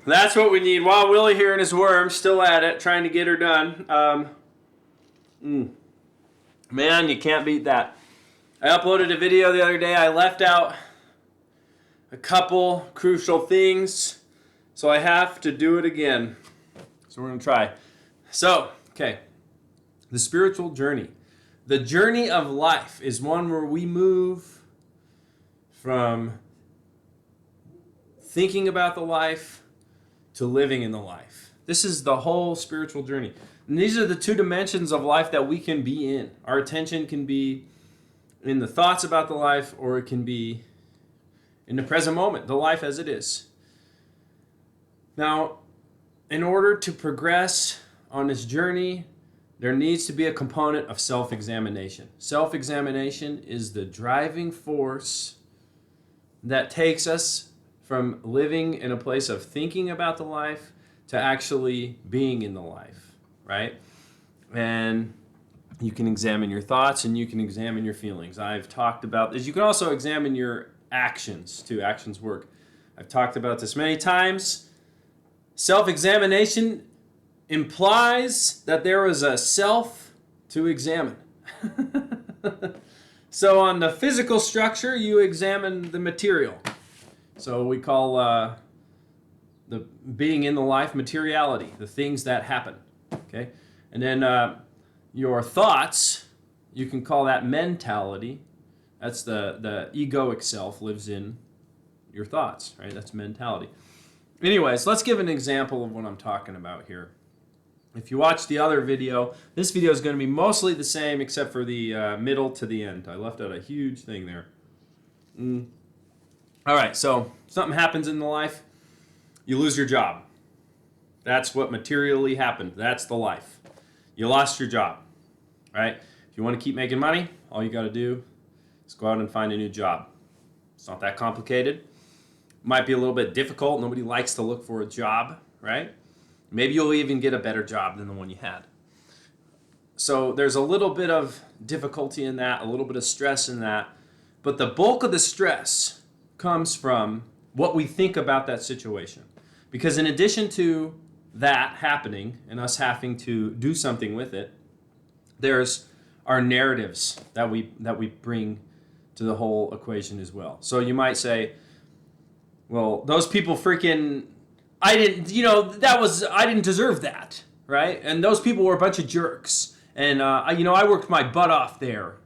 That's what we need. While Willie here and his worm still at it, trying to get her done. Man, you can't beat that. I uploaded a video the other day. I left out a couple crucial things, so I have to do it again. So we're going to try. So, okay. The spiritual journey. The journey of life is one where we move from thinking about the life to living in the life. This is the whole spiritual journey. And these are the two dimensions of life that we can be in. Our attention can be in the thoughts about the life, or it can be in the present moment, the life as it is. Now, in order to progress on this journey, there needs to be a component of self-examination. Self-examination is the driving force that takes us from living in a place of thinking about the life to actually being in the life, right? And you can examine your thoughts and you can examine your feelings. I've talked about this. You can also examine your actions too. Actions work. I've talked about this many times. Self-examination implies that there is a self to examine. So on the physical structure, you examine the material. So we call the being in the life materiality, the things that happen. Okay, and then your thoughts, you can call that mentality. That's the egoic self lives in your thoughts, right? That's mentality. Anyways, let's give an example of what I'm talking about here. If you watch the other video, this video is going to be mostly the same except for the middle to the end. I left out a huge thing there. All right, so something happens in the life, you lose your job. That's what materially happened. That's the life. You lost your job, right? If you want to keep making money, all you got to do is go out and find a new job. It's not that complicated. Might be a little bit difficult. Nobody likes to look for a job, right? Maybe you'll even get a better job than the one you had. So there's a little bit of difficulty in that, a little bit of stress in that. But the bulk of the stress comes from what we think about that situation. Because in addition to that happening and us having to do something with it, there's our narratives that we bring to the whole equation as well. So you might say, well, those people freaking, I didn't deserve that, right? And those people were a bunch of jerks. And, I worked my butt off there,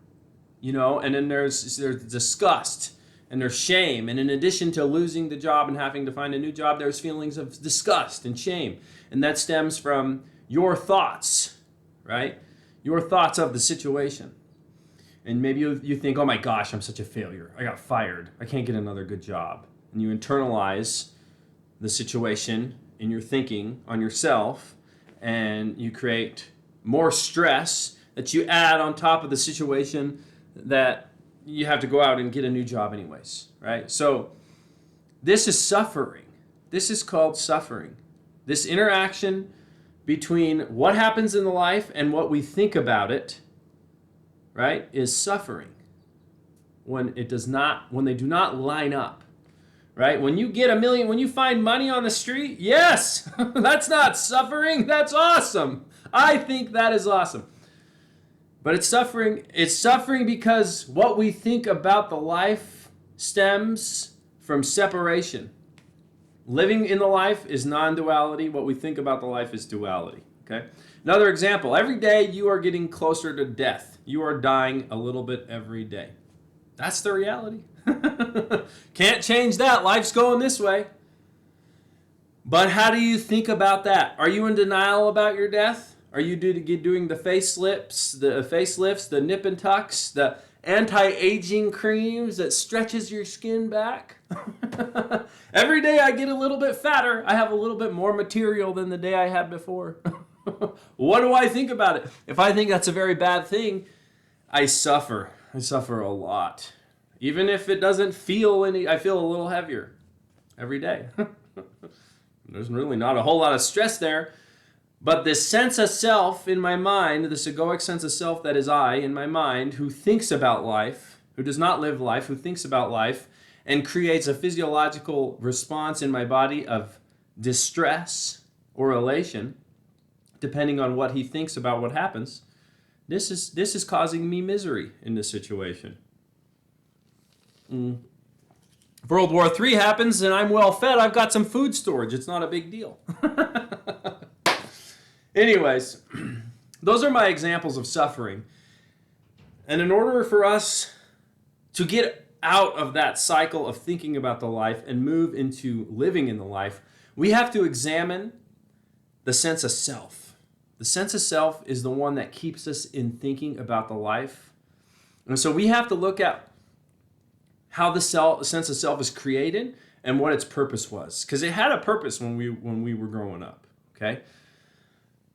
and then there's disgust and there's shame. And in addition to losing the job and having to find a new job, there's feelings of disgust and shame. And that stems from your thoughts, right? Your thoughts of the situation. And maybe you think, oh my gosh, I'm such a failure. I got fired. I can't get another good job. And you internalize the situation in your thinking on yourself, and you create more stress that you add on top of the situation that you have to go out and get a new job anyways, right? So this is suffering. This is called suffering. This interaction between what happens in the life and what we think about it, right, is suffering when they do not line up. Right? When you get when you find money on the street, yes, that's not suffering. That's awesome. I think that is awesome. But it's suffering. It's suffering because what we think about the life stems from separation. Living in the life is non-duality. What we think about the life is duality. Okay? Another example. Every day you are getting closer to death. You are dying a little bit every day. That's the reality. Can't change that. Life's going this way. But how do you think about that? Are you in denial about your death? Are you doing the facelifts, the nip and tucks, the anti-aging creams that stretches your skin back? Every day I get a little bit fatter. I have a little bit more material than the day I had before. What do I think about it? If I think that's a very bad thing, I suffer. I suffer a lot. Even if it doesn't feel I feel a little heavier every day. There's really not a whole lot of stress there. But this sense of self in my mind, this egoic sense of self that is I in my mind, who thinks about life, who does not live life, who thinks about life, and creates a physiological response in my body of distress or elation, depending on what he thinks about what happens, this is causing me misery in this situation. If World War III happens and I'm well fed, I've got some food storage. It's not a big deal. Anyways, those are my examples of suffering. And in order for us to get out of that cycle of thinking about the life and move into living in the life, we have to examine the sense of self. The sense of self is the one that keeps us in thinking about the life. And so we have to look at how the sense of self is created and what its purpose was. Because it had a purpose when we were growing up, okay?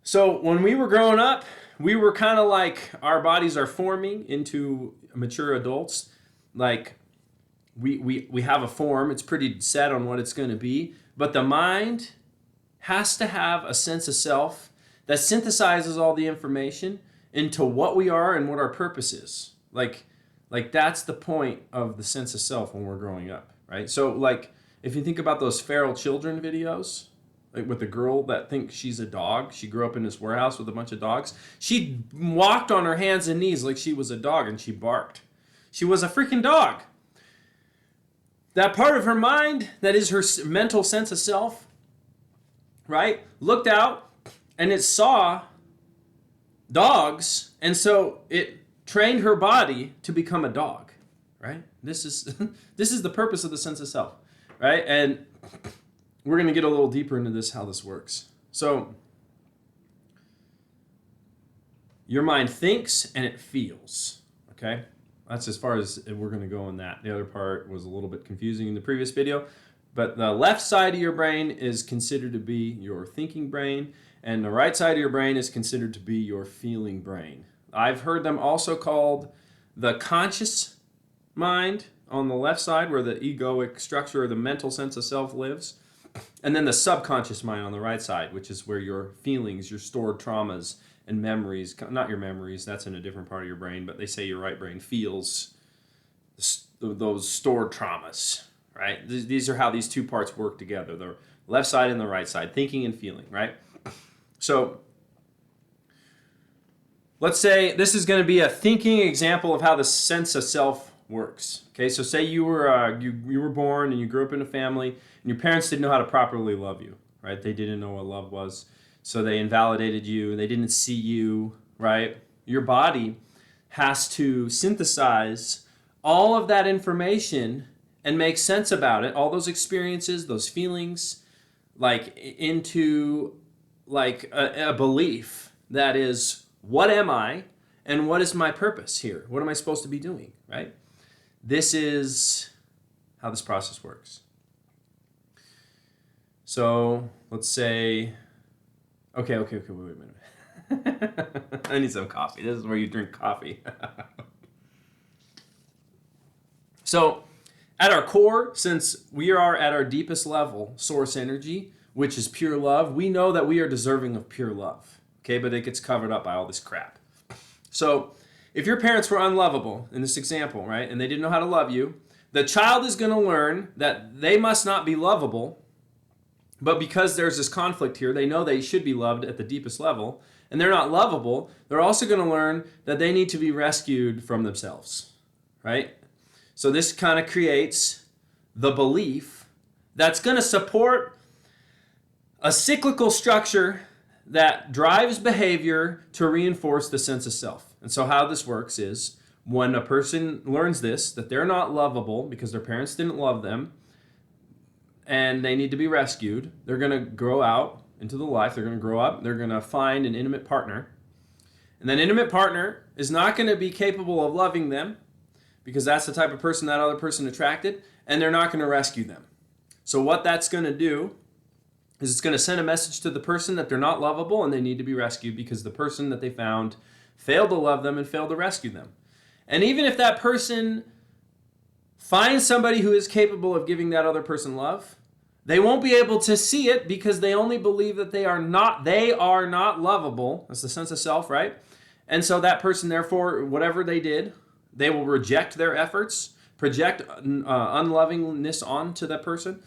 So when we were growing up, we were kind of like our bodies are forming into mature adults. Like we have a form, it's pretty set on what it's going to be, but the mind has to have a sense of self that synthesizes all the information into what we are and what our purpose is. Like that's the point of the sense of self when we're growing up, right? So like if you think about those feral children videos, like with the girl that thinks she's a dog, she grew up in this warehouse with a bunch of dogs. She walked on her hands and knees like she was a dog and she barked. She was a freaking dog. That part of her mind, that is her mental sense of self, right, looked out and it saw dogs, and so it trained her body to become a dog, right? This is the purpose of the sense of self, right? And we're going to get a little deeper into this, how this works. So your mind thinks and it feels, okay? That's as far as we're going to go on that. The other part was a little bit confusing in the previous video. But the left side of your brain is considered to be your thinking brain, and the right side of your brain is considered to be your feeling brain. I've heard them also called the conscious mind on the left side, where the egoic structure or the mental sense of self lives, and then the subconscious mind on the right side, which is where your feelings, your stored traumas, and memories, not your memories, that's in a different part of your brain, but they say your right brain feels those stored traumas, right? These are how these two parts work together, the left side and the right side, thinking and feeling, right? So let's say this is going to be a thinking example of how the sense of self works. Okay, so say you were you were born and you grew up in a family and your parents didn't know how to properly love you, right? They didn't know what love was. So they invalidated you, they didn't see you, right? Your body has to synthesize all of that information and make sense about it, all those experiences, those feelings, like into like a belief that is, what am I and what is my purpose here? What am I supposed to be doing, right? This is how this process works. So let's say, okay, wait a minute. I need some coffee. This is where you drink coffee. So at our core, since we are at our deepest level, source energy, which is pure love, we know that we are deserving of pure love. Okay, but it gets covered up by all this crap. So if your parents were unlovable, in this example, right, and they didn't know how to love you, the child is going to learn that they must not be lovable, but because there's this conflict here, they know they should be loved at the deepest level, and they're not lovable, they're also going to learn that they need to be rescued from themselves, right? So this kind of creates the belief that's going to support a cyclical structure that drives behavior to reinforce the sense of self. And so how this works is when a person learns this, that they're not lovable because their parents didn't love them and they need to be rescued, they're going to grow out into the life, they're going to grow up, they're going to find an intimate partner. And that intimate partner is not going to be capable of loving them because that's the type of person that other person attracted, and they're not going to rescue them. So what that's going to do is it's going to send a message to the person that they're not lovable and they need to be rescued because the person that they found failed to love them and failed to rescue them. And even if that person finds somebody who is capable of giving that other person love, they won't be able to see it because they only believe that they are not lovable. That's the sense of self, right? And so that person, therefore, whatever they did, they will reject their efforts, project unlovingness onto that person,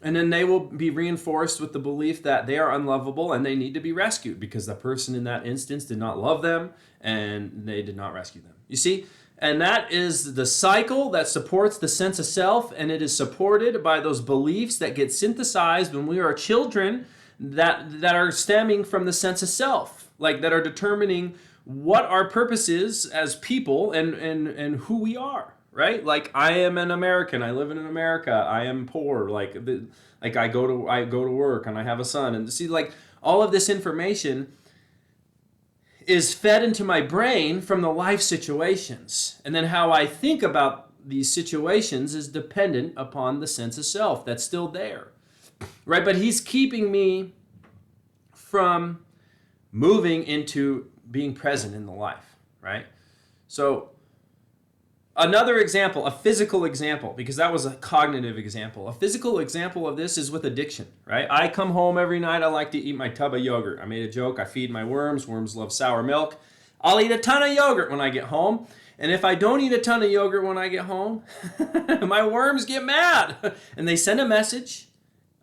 And then they will be reinforced with the belief that they are unlovable and they need to be rescued because the person in that instance did not love them and they did not rescue them. You see? And that is the cycle that supports the sense of self, and it is supported by those beliefs that get synthesized when we are children that are stemming from the sense of self, like that are determining what our purpose is as people and who we are, right? Like, I am an American, I live in America, I am poor, like I go to work and I have a son, and see, like, all of this information is fed into my brain from the life situations. And then how I think about these situations is dependent upon the sense of self that's still there, right? But he's keeping me from moving into being present in the life, right? So another example, a physical example, because that was a cognitive example. A physical example of this is with addiction, right? I come home every night, I like to eat my tub of yogurt. I made a joke, I feed my worms. Worms love sour milk. I'll eat a ton of yogurt when I get home. And if I don't eat a ton of yogurt when I get home, my worms get mad. And they send a message.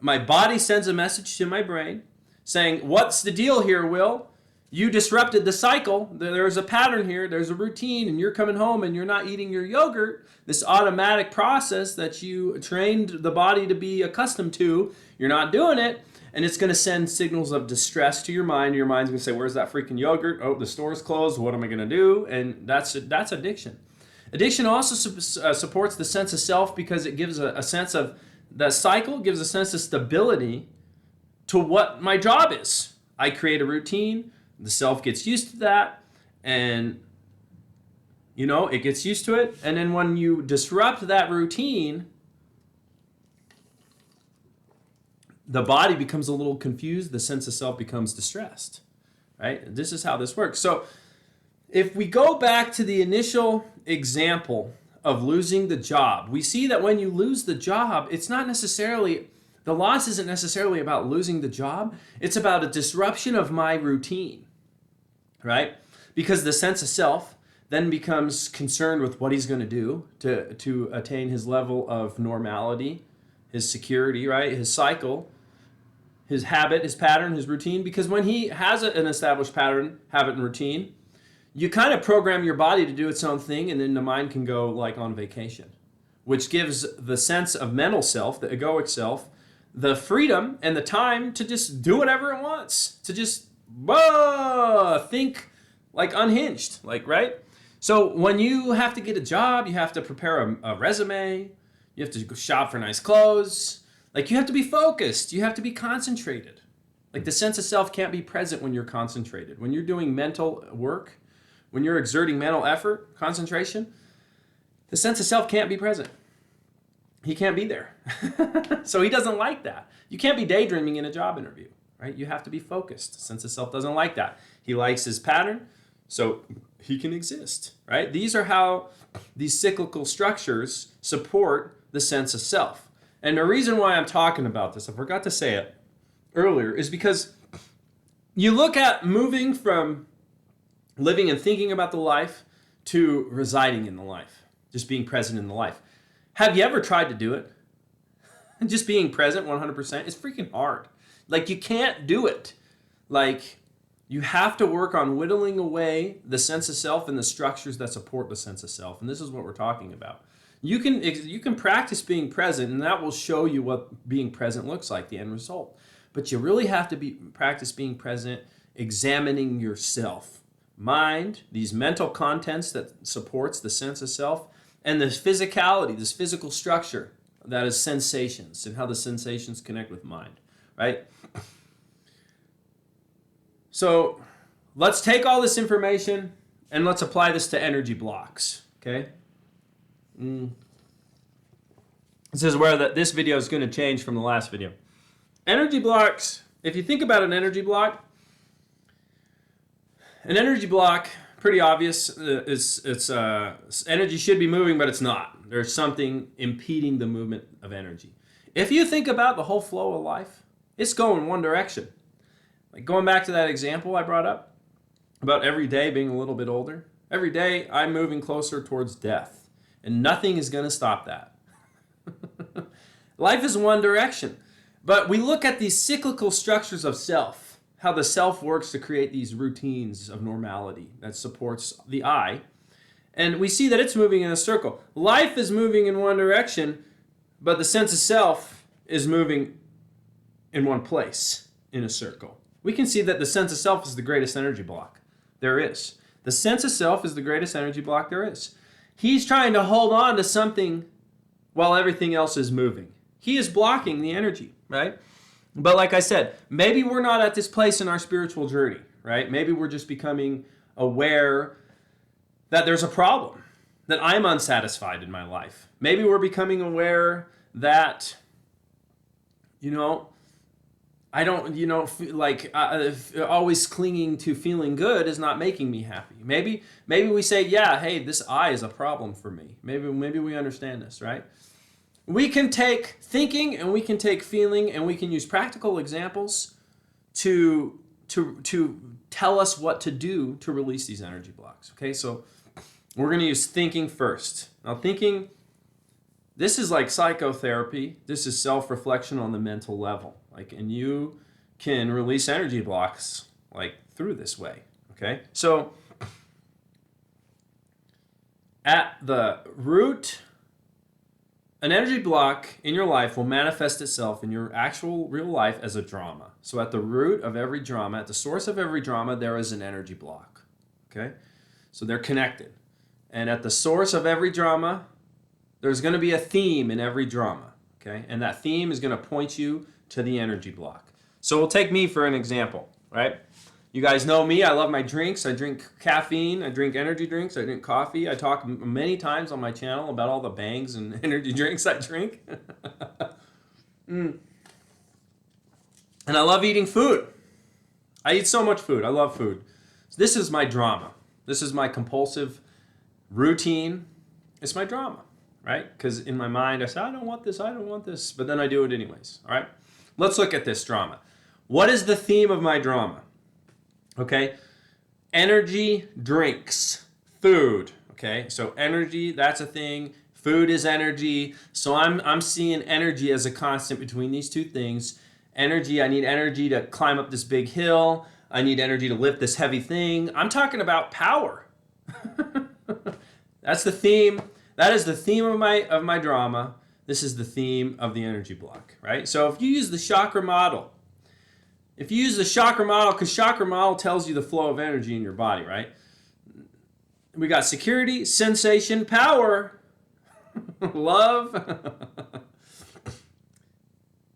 My body sends a message to my brain saying, what's the deal here, Will? You disrupted the cycle. There's a pattern here. There's a routine, and you're coming home and you're not eating your yogurt. This automatic process that you trained the body to be accustomed to, you're not doing it, and it's going to send signals of distress to your mind. Your mind's going to say, "Where's that freaking yogurt? Oh, the store's closed. What am I going to do?" And that's addiction. Addiction also supports the sense of self because it gives a sense of the cycle, gives a sense of stability to what my job is. I create a routine. The self gets used to that, and it gets used to it. And then when you disrupt that routine, the body becomes a little confused. The sense of self becomes distressed, right? This is how this works. So if we go back to the initial example of losing the job, we see that when you lose the job, it's not necessarily, the loss isn't necessarily about losing the job. It's about a disruption of my routine. Right? Because the sense of self then becomes concerned with what he's going to do to attain his level of normality, his security, right? His cycle, his habit, his pattern, his routine. Because when he has an established pattern, habit, and routine, you kind of program your body to do its own thing, and then the mind can go like on vacation, which gives the sense of mental self, the egoic self, the freedom and the time to just do whatever it wants, to just think like unhinged, like, right? So when you have to get a job, you have to prepare a resume, you have to go shop for nice clothes, like, you have to be focused, you have to be concentrated. Like, the sense of self can't be present when you're concentrated. When you're doing mental work, when you're exerting mental effort, concentration, the sense of self can't be present. He can't be there. So he doesn't like that. You can't be daydreaming in a job interview. Right? You have to be focused. Sense of self doesn't like that. He likes his pattern, so he can exist. Right? These are how these cyclical structures support the sense of self. And the reason why I'm talking about this, I forgot to say it earlier, is because you look at moving from living and thinking about the life to residing in the life, just being present in the life. Have you ever tried to do it? Just being present 100% is freaking hard. Like, you can't do it. Like, you have to work on whittling away the sense of self and the structures that support the sense of self. And this is what we're talking about. You can practice being present, and that will show you what being present looks like, the end result. But you really have to practice being present, examining yourself. Mind, these mental contents that supports the sense of self, and this physicality, this physical structure that is sensations and how the sensations connect with mind. Right? So let's take all this information and let's apply this to energy blocks. Okay? This is where this video is going to change from the last video. Energy blocks, if you think about an energy block, pretty obvious. Energy should be moving, but it's not. There's something impeding the movement of energy. If you think about the whole flow of life, it's going one direction. Like, going back to that example I brought up about every day being a little bit older. Every day I'm moving closer towards death, and nothing is going to stop that. Life is one direction. But we look at these cyclical structures of self, how the self works to create these routines of normality that supports the I, and we see that it's moving in a circle. Life is moving in one direction, but the sense of self is moving in one place in a circle. We can see that the sense of self is the greatest energy block there is. The sense of self is the greatest energy block there is. He's trying to hold on to something while everything else is moving. He is blocking the energy, right? But like I said, maybe we're not at this place in our spiritual journey, right? Maybe we're just becoming aware that there's a problem, that I'm unsatisfied in my life. Maybe we're becoming aware that, I don't, always clinging to feeling good is not making me happy. Maybe we say, yeah, hey, this I is a problem for me. Maybe we understand this, right? We can take thinking and we can take feeling and we can use practical examples to tell us what to do to release these energy blocks. Okay, so we're going to use thinking first. Now, thinking, this is like psychotherapy. This is self-reflection on the mental level. And you can release energy blocks through this way. Okay, so at the root, an energy block in your life will manifest itself in your actual real life as a drama. So at the root of every drama, at the source of every drama, there is an energy block. Okay, so they're connected. And at the source of every drama, there's going to be a theme in every drama, okay? And that theme is going to point you to the energy block. So we'll take me for an example, right? You guys know me. I love my drinks. I drink caffeine. I drink energy drinks. I drink coffee. I talk many times on my channel about all the bangs and energy drinks I drink. And I love eating food. I eat so much food. I love food. So this is my drama. This is my compulsive routine. It's my drama, right? Because in my mind, I say, I don't want this, but then I do it anyways, all right? Let's look at this drama. What is the theme of my drama? Okay, energy drinks, food, okay? So energy, that's a thing. Food is energy. So I'm seeing energy as a constant between these two things. Energy, I need energy to climb up this big hill. I need energy to lift this heavy thing. I'm talking about power. That's the theme. That is the theme of my drama. This is the theme of the energy block, right? So if you use the chakra model, because chakra model tells you the flow of energy in your body, right? We got security, sensation, power, love,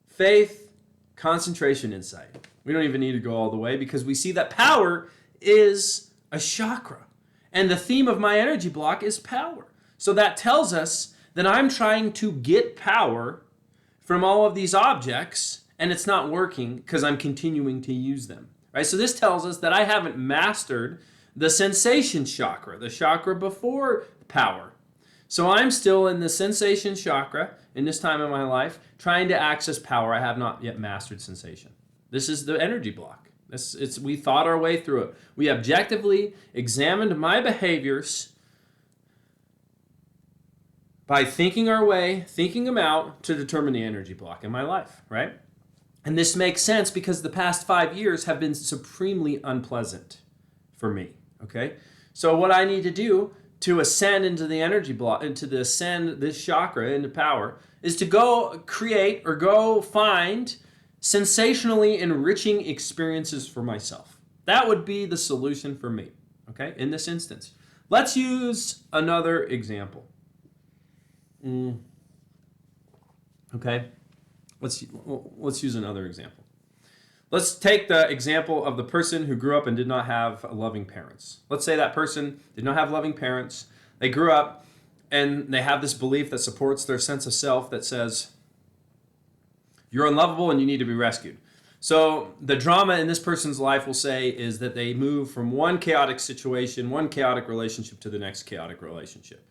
faith, concentration, insight. We don't even need to go all the way because we see that power is a chakra. And the theme of my energy block is power. So that tells us that I'm trying to get power from all of these objects, and it's not working because I'm continuing to use them. Right? So this tells us that I haven't mastered the sensation chakra, the chakra before power. So I'm still in the sensation chakra in this time of my life, trying to access power. I have not yet mastered sensation. This is the energy block. We thought our way through it. We objectively examined my behaviors by thinking them out to determine the energy block in my life, right? And this makes sense because the past 5 years have been supremely unpleasant for me, okay? So what I need to do to ascend into the energy block, ascend this chakra into power, is to go create or go find sensationally enriching experiences for myself. That would be the solution for me, okay, in this instance. Let's use another example. Okay, let's use another example. Let's take the example of the person who grew up and did not have loving parents. Let's say that person did not have loving parents. They grew up and they have this belief that supports their sense of self that says, you're unlovable and you need to be rescued. So the drama in this person's life, we'll say, is that they move from one chaotic situation, one chaotic relationship to the next chaotic relationship.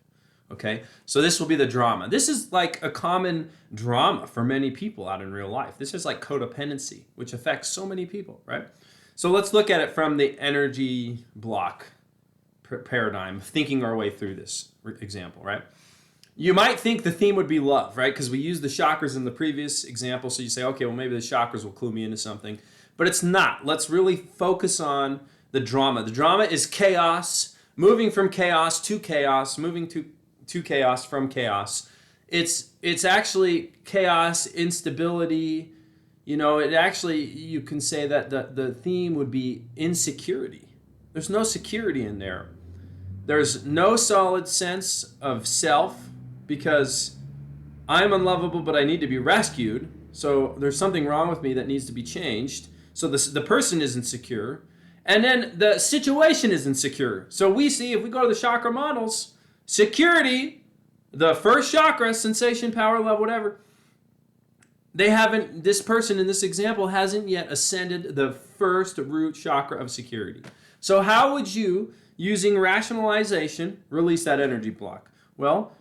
Okay, so this will be the drama. This is like a common drama for many people out in real life. This is like codependency, which affects so many people, right? So let's look at it from the energy block paradigm, thinking our way through this example, right? You might think the theme would be love, right? Because we used the chakras in the previous example. So you say, okay, well, maybe the chakras will clue me into something. But it's not. Let's really focus on the drama. The drama is chaos, moving from chaos to chaos, moving to chaos from chaos. It's actually chaos, instability. It actually, you can say that the theme would be insecurity. There's no security in there. There's no solid sense of self because I'm unlovable, but I need to be rescued. So there's something wrong with me that needs to be changed. So the person is insecure. And then the situation is insecure. So we see, if we go to the chakra models, security, the first chakra, sensation, power, love, whatever, this person in this example hasn't yet ascended the first root chakra of security. So how would you, using rationalization, release that energy block? Well,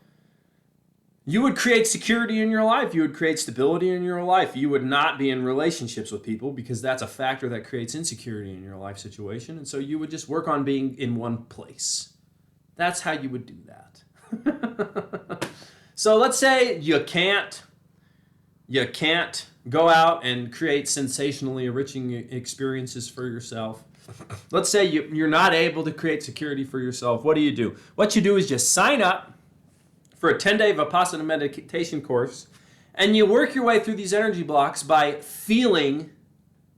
you would create security in your life. You would create stability in your life. You would not be in relationships with people because that's a factor that creates insecurity in your life situation. And so you would just work on being in one place. That's how you would do that. So let's say you can't go out and create sensationally enriching experiences for yourself. Let's say you're not able to create security for yourself. What do? What you do is just sign up for a 10-day Vipassana meditation course, and you work your way through these energy blocks by feeling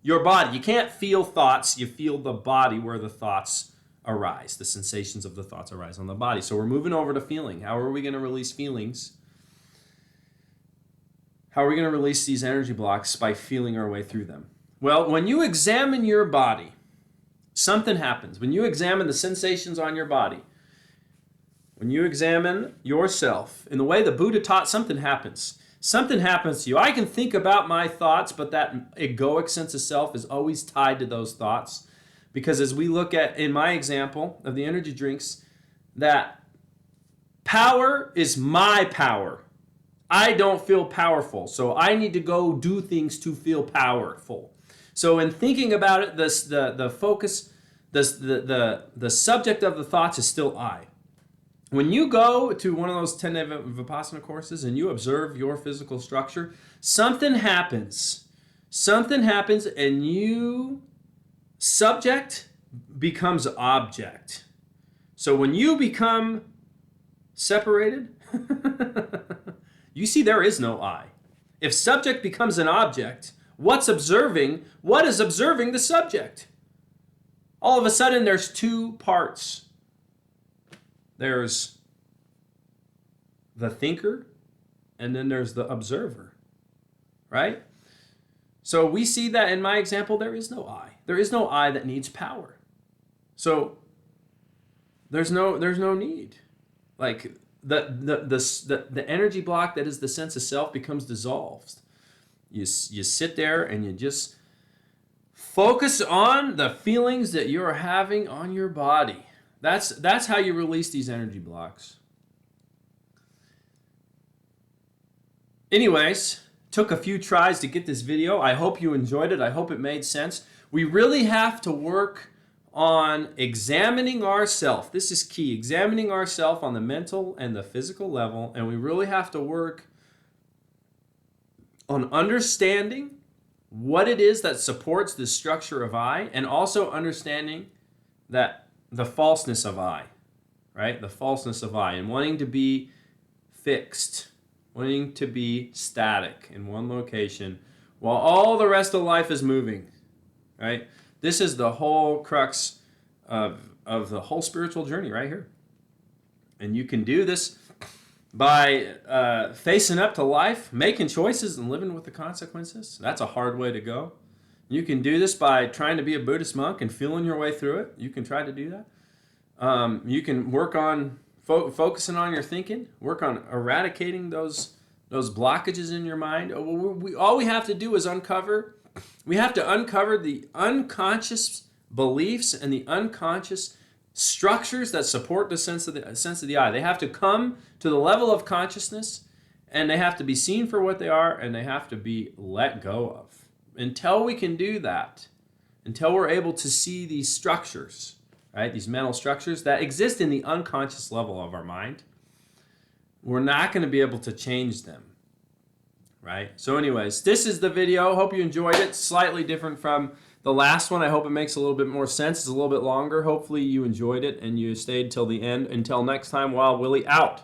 your body. You can't feel thoughts, you feel the body where the thoughts arise. The sensations of the thoughts arise on the body. So we're moving over to feeling. How are we going to release feelings? How are we going to release these energy blocks? By feeling our way through them. Well, when you examine your body, something happens. When you examine the sensations on your body, when you examine yourself, in the way the Buddha taught, something happens. Something happens to you. I can think about my thoughts, but that egoic sense of self is always tied to those thoughts. Because as we look at, in my example of the energy drinks, that power is my power. I don't feel powerful, so I need to go do things to feel powerful. So in thinking about it, the focus, the subject of the thoughts is still I. When you go to one of those 10-day Vipassana courses and you observe your physical structure, something happens. Something happens and subject becomes object. So when you become separated, you see there is no I. If subject becomes an object, what is observing the subject? All of a sudden there's two parts. There's the thinker, and then there's the observer, right? So we see that in my example, there is no I. There is no I that needs power. So there's no need. Like the energy block that is the sense of self becomes dissolved. You sit there and you just focus on the feelings that you're having on your body. That's how you release these energy blocks. Anyways, took a few tries to get this video. I hope you enjoyed it. I hope it made sense. We really have to work on examining ourselves. This is key. Examining ourselves on the mental and the physical level. And we really have to work on understanding what it is that supports the structure of I, and also understanding that the falseness of I, right? The falseness of I, and wanting to be fixed, wanting to be static in one location while all the rest of life is moving, right? This is the whole crux of the whole spiritual journey right here. And you can do this by facing up to life, making choices and living with the consequences. That's a hard way to go. You can do this by trying to be a Buddhist monk and feeling your way through it. You can try to do that. You can work on focusing on your thinking, work on eradicating those blockages in your mind. All we have to do is uncover the unconscious beliefs and the unconscious structures that support the sense of the I. They have to come to the level of consciousness, and they have to be seen for what they are, and they have to be let go of. Until we can do that, until we're able to see these structures, right, these mental structures that exist in the unconscious level of our mind, we're not going to be able to change them. Right? So anyways, this is the video. Hope you enjoyed it. Slightly different from the last one. I hope it makes a little bit more sense. It's a little bit longer. Hopefully you enjoyed it and you stayed till the end. Until next time, Wild Willie out.